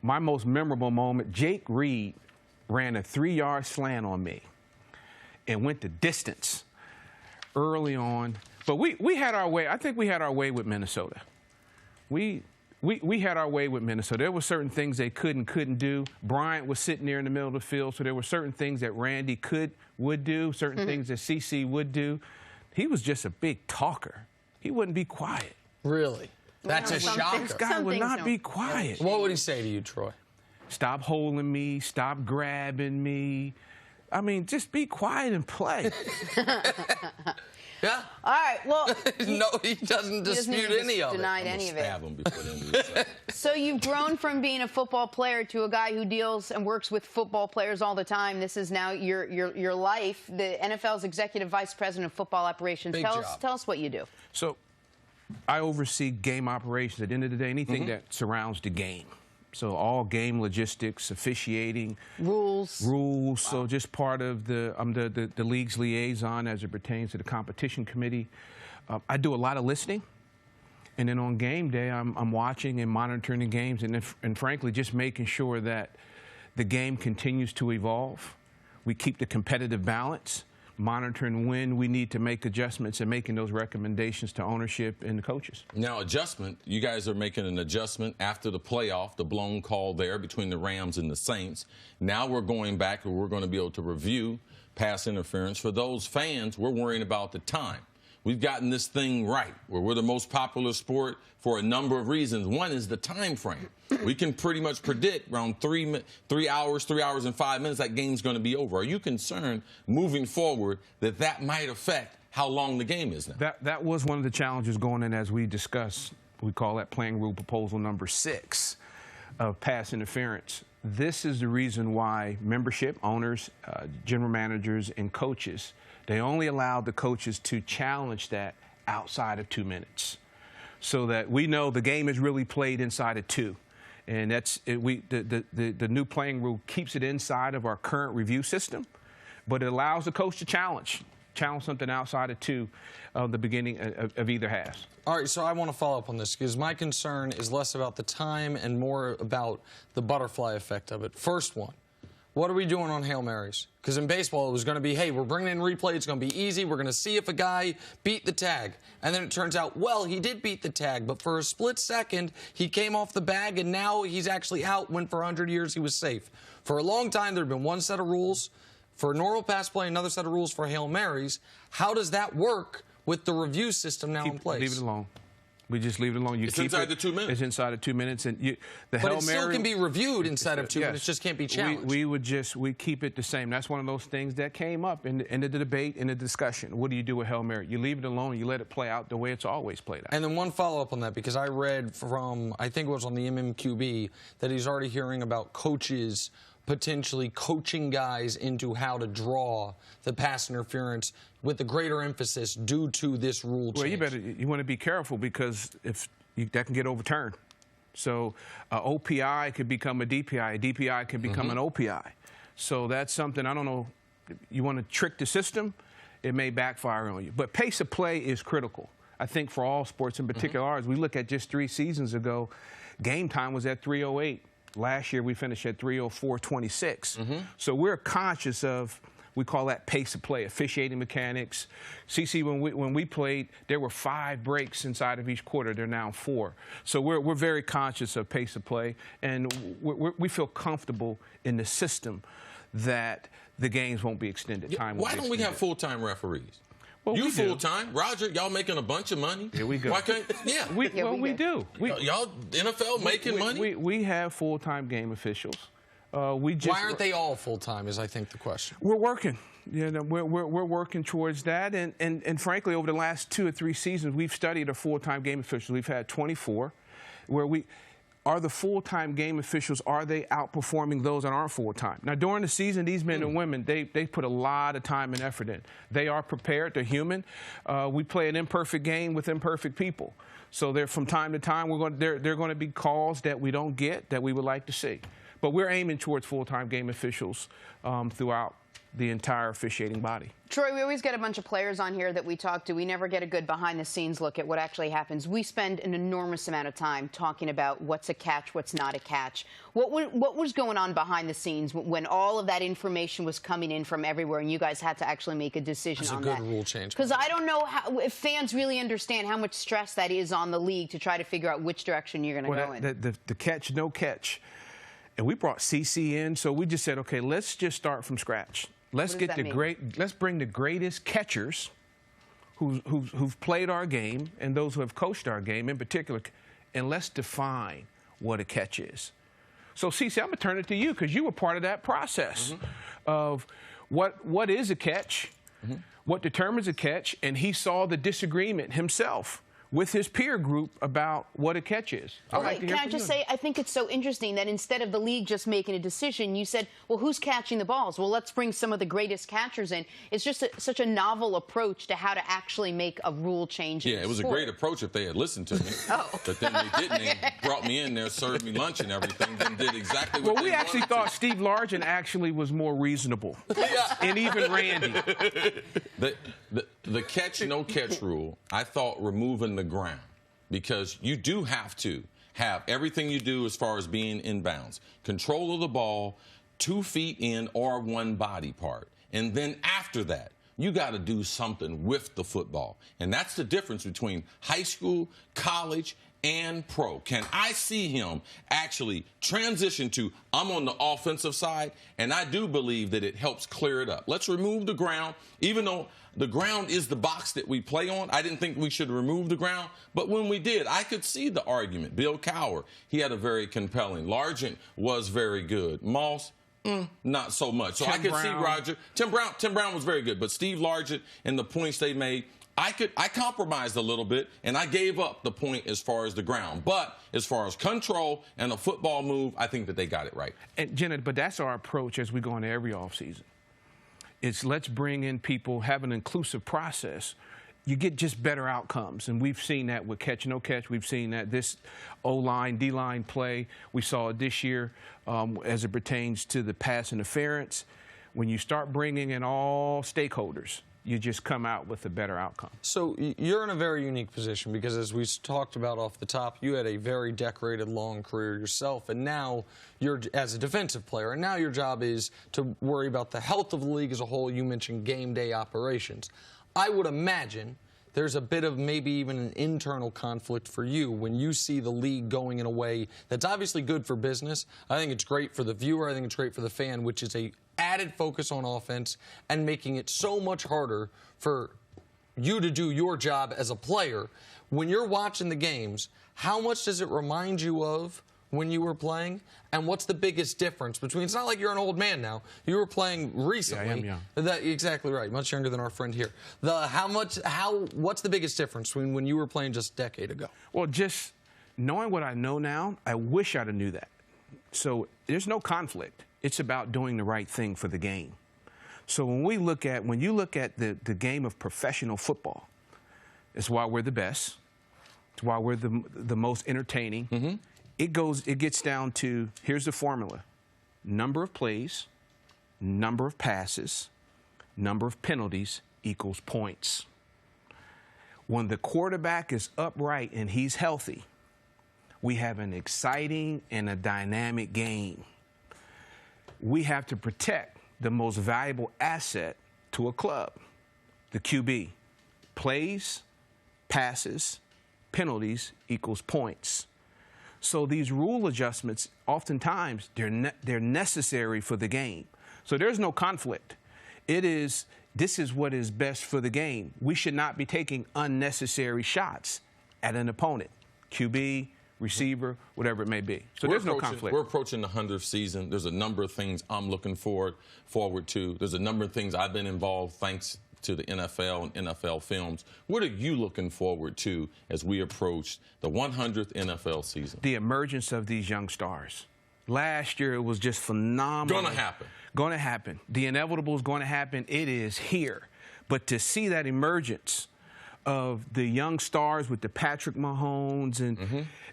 my most memorable moment, Jake Reed ran a 3-yard slant on me and went the distance early on. But we had our way. I think we had our way with Minnesota. We had our way with Minnesota. There were certain things they couldn't do. Bryant was sitting there in the middle of the field, so there were certain things that Randy would do, certain things that CC would do. He was just a big talker. He wouldn't be quiet. Really? That's a shocker. This guy would not be quiet. What would he say to you, Troy? Stop holding me. Stop grabbing me. I mean, just be quiet and play. Yeah. All right. Well, no, he doesn't dispute any of it. Denied any of it. Stab him before the end of the So you've grown from being a football player to a guy who deals and works with football players all the time. This is now your life. The NFL's Executive Vice President of Football Operations. Big job. Tell us what you do. So I oversee game operations. At the end of the day, anything that surrounds the game. So all game logistics, officiating, rules. Wow. So just part of I'm the league's liaison as it pertains to the competition committee. I do a lot of listening, and then on game day, I'm watching and monitoring the games, and frankly, just making sure that the game continues to evolve. We keep the competitive balance, monitoring when we need to make adjustments and making those recommendations to ownership and the coaches. Now, adjustment, you guys are making an adjustment after the playoff, the blown call there between the Rams and the Saints. Now we're going back and we're going to be able to review pass interference. For those fans, we're worrying about the time. We've gotten this thing right, where we're the most popular sport for a number of reasons. One is the time frame. We can pretty much predict around 3 hours and 5 minutes that game's going to be over. Are you concerned moving forward that might affect how long the game is now? That was one of the challenges going in as we discussed. We call that playing rule proposal number 6 of pass interference. This is the reason why membership, owners, general managers, and coaches, they only allowed the coaches to challenge that outside of 2 minutes, so that we know the game is really played inside of 2. And that's the new playing rule keeps it inside of our current review system, but it allows the coach to challenge something outside of 2 of the beginning of either half. All right, so I want to follow up on this because my concern is less about the time and more about the butterfly effect of it. First one, what are we doing on Hail Marys? Because in baseball, it was going to be, hey, we're bringing in replay. It's going to be easy. We're going to see if a guy beat the tag. And then it turns out, well, he did beat the tag, but for a split second, he came off the bag, and now he's actually out when for 100 years he was safe. For a long time, there had been one set of rules for normal pass play, another set of rules for Hail Marys. How does that work with the review system now in place? Leave it alone. We just leave it alone. It's inside the 2 minutes. It's inside of 2 minutes, and the but Hail it still Mary can be reviewed inside of 2 yes. minutes. Just can't be challenged. We keep it the same. That's one of those things that came up in the debate, in the discussion. What do you do with Hail Mary? You leave it alone. You let it play out the way it's always played out. And then one follow-up on that, because I read from, I think it was on the MMQB, that he's already hearing about coaches potentially coaching guys into how to draw the pass interference with a greater emphasis due to this rule change. Well, you want to be careful, because that can get overturned. So OPI could become a DPI. A DPI can become an OPI. So that's something, I don't know, you want to trick the system, it may backfire on you. But pace of play is critical. I think for all sports, in particular ours, we look at just 3 seasons ago, game time was at 3:08. Last year we finished at 3:04:26. So we're conscious of, we call that pace of play, officiating mechanics. CC, when we played, there were 5 breaks inside of each quarter. There are now 4. So we're very conscious of pace of play, and we feel comfortable in the system that the games won't be extended. Why don't we have full-time referees? Well, you full-time. Roger, y'all making a bunch of money. Here we go. Why can't, we do. Y'all NFL making money? We have full-time game officials. Why aren't they all full-time is, I think, the question. We're working. You know, we're working towards that. And frankly, over the last 2 or 3 seasons, we've studied our full-time game officials. We've had 24, where are the full-time game officials, are they outperforming those that aren't full-time? Now, during the season, these men and women, they put a lot of time and effort in. They are prepared. They're human. We play an imperfect game with imperfect people. So from time to time, there are going to be calls that we don't get that we would like to see. But we're aiming towards full-time game officials throughout the entire officiating body. Troy, we always get a bunch of players on here that we talk to. We never get a good behind-the-scenes look at what actually happens. We spend an enormous amount of time talking about what's a catch, what's not a catch. What was going on behind the scenes when all of that information was coming in from everywhere and you guys had to actually make a decision on that? That's a good rule change. Because I don't know if fans really understand how much stress that is on the league to try to figure out which direction you're going to go in. The catch, no catch. And we brought CC in, so we just said, okay, let's just start from scratch. Let's bring the greatest catchers who've played our game and those who have coached our game in particular, and let's define what a catch is. So, CC, I'm going to turn it to you because you were part of that process of what is a catch, what determines a catch, and he saw the disagreement himself with his peer group about what a catch is. Can I just say, I think it's so interesting that instead of the league just making a decision, you said, well, who's catching the balls? Well, let's bring some of the greatest catchers in. It's just such a novel approach to how to actually make a rule change. Yeah, it was a great approach if they had listened to me. But then they didn't. They brought me in there, served me lunch and everything, then did exactly what they wanted. Well, we actually thought Steve Largent actually was more reasonable. And even Randy. The catch, no catch rule, I thought removing the ground, because you do have to have everything you do as far as being in bounds. Control of the ball, 2 feet in or one body part. And then after that, you got to do something with the football. And that's the difference between high school, college, and pro. Can I see him actually transition to, I'm on the offensive side, and I do believe that it helps clear it up. Let's remove the ground, even though the ground is the box that we play on. I didn't think we should remove the ground, but when we did, I could see the argument. Bill Cowher, he had a very compelling. Largent was very good. Moss, not so much. So I could see Roger. Tim Brown was very good, but Steve Largent and the points they made, I compromised a little bit, and I gave up the point as far as the ground. But as far as control and a football move, I think that they got it right. And Jenna, but that's our approach as we go into every offseason. It's let's bring in people, have an inclusive process. You get just better outcomes, and we've seen that with catch, no catch. We've seen that this O-line, D-line play. We saw it this year as it pertains to the pass interference. When you start bringing in all stakeholders, you just come out with a better outcome. So you're in a very unique position because, as we talked about off the top, you had a very decorated long career yourself, and now you're as a defensive player, and now your job is to worry about the health of the league as a whole. You mentioned game day operations. I would imagine there's a bit of maybe even an internal conflict for you when you see the league going in a way that's obviously good for business. I think it's great for the viewer. I think it's great for the fan, which is a added focus on offense and making it so much harder for you to do your job as a player. When you're watching the games, how much does it remind you of when you were playing? And what's the biggest difference between, it's not like you're an old man now. You were playing recently. Yeah, I am young. Exactly right. Much younger than our friend here. What's the biggest difference between when you were playing just a decade ago? Well, just knowing what I know now, I wish I'd have knew that. So there's no conflict. It's about doing the right thing for the game. So when you look at the game of professional football, it's why we're the best. It's why we're the most entertaining. It gets down to, here's the formula: number of plays, number of passes, number of penalties equals points. When the quarterback is upright and he's healthy, we have an exciting and a dynamic game. We have to protect the most valuable asset to a club, the QB. Plays, passes, penalties equals points. So these rule adjustments, oftentimes, they're necessary for the game. So there's no conflict. This is what is best for the game. We should not be taking unnecessary shots at an opponent, QB, receiver, whatever it may be. So there's no conflict. We're approaching the 100th season. There's a number of things I'm looking forward to. There's a number of things I've been involved thanks to the NFL and NFL films. What are you looking forward to as we approach the 100th NFL season? The emergence of these young stars. Last year, it was just phenomenal. Going to happen. Going to happen. The inevitable is going to happen. It is here. But to see that emergence of the young stars with the Patrick Mahomes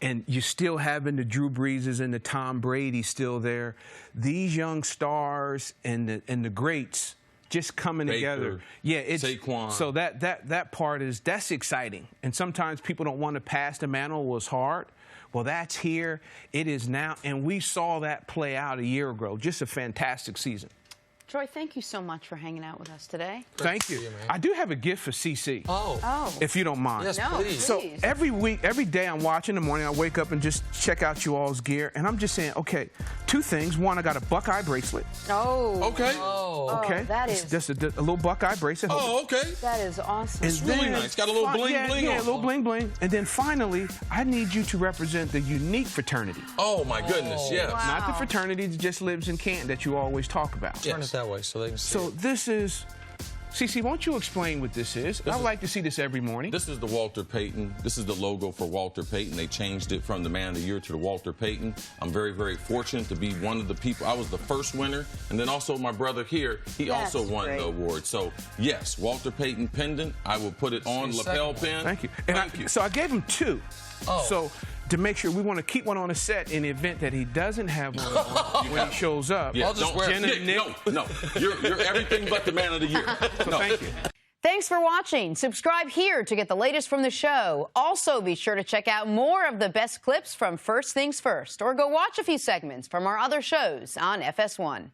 and you still having the Drew Breeses and the Tom Brady still there, these young stars and the greats just coming Baker, together. Yeah, it's Saquon. so that part that's exciting. And sometimes people don't want to pass the mantle. It was hard. Well, that's here. It is now, and we saw that play out a year ago. Just a fantastic season. Troy, thank you so much for hanging out with us today. Thank you. I do have a gift for CC. Oh. If you don't mind. Yes, No, please. So please. every week, every day I'm watching in the morning, I wake up and just check out you all's gear. And I'm just saying, okay, two things. One, I got a Buckeye bracelet. Oh. Okay. Oh. Okay. that It's is- just a little Buckeye bracelet. Oh, okay. That is awesome. And really then nice. Got a little bling yeah, bling yeah, on a little it. bling bling. And then finally, I need you to represent the unique fraternity. Oh, my goodness, yes. Wow. Not the fraternity that just lives in Canton that you always talk about. Turn it that way so they can see. So this is, CC, won't you explain what this is? I'd like to see this every morning. This is the Walter Payton. This is the logo for Walter Payton. They changed it from the Man of the Year to the Walter Payton. I'm very, very fortunate to be one of the people. I was the first winner. And then also my brother here, he That's also won great. the award. So, yes, Walter Payton pendant. I will put it on the lapel second pin. Thank you. And Thank you. So I gave him two. Oh. So to make sure we want to keep one on the set in the event that he doesn't have one on when he shows up. Yeah, I'll just don't- wear it. Jenna, Nick, Nick. no. You're everything but the Man of the Year. So No. thank you. Thanks for watching. Subscribe here to get the latest from the show. Also, be sure to check out more of the best clips from First Things First, or go watch a few segments from our other shows on FS1.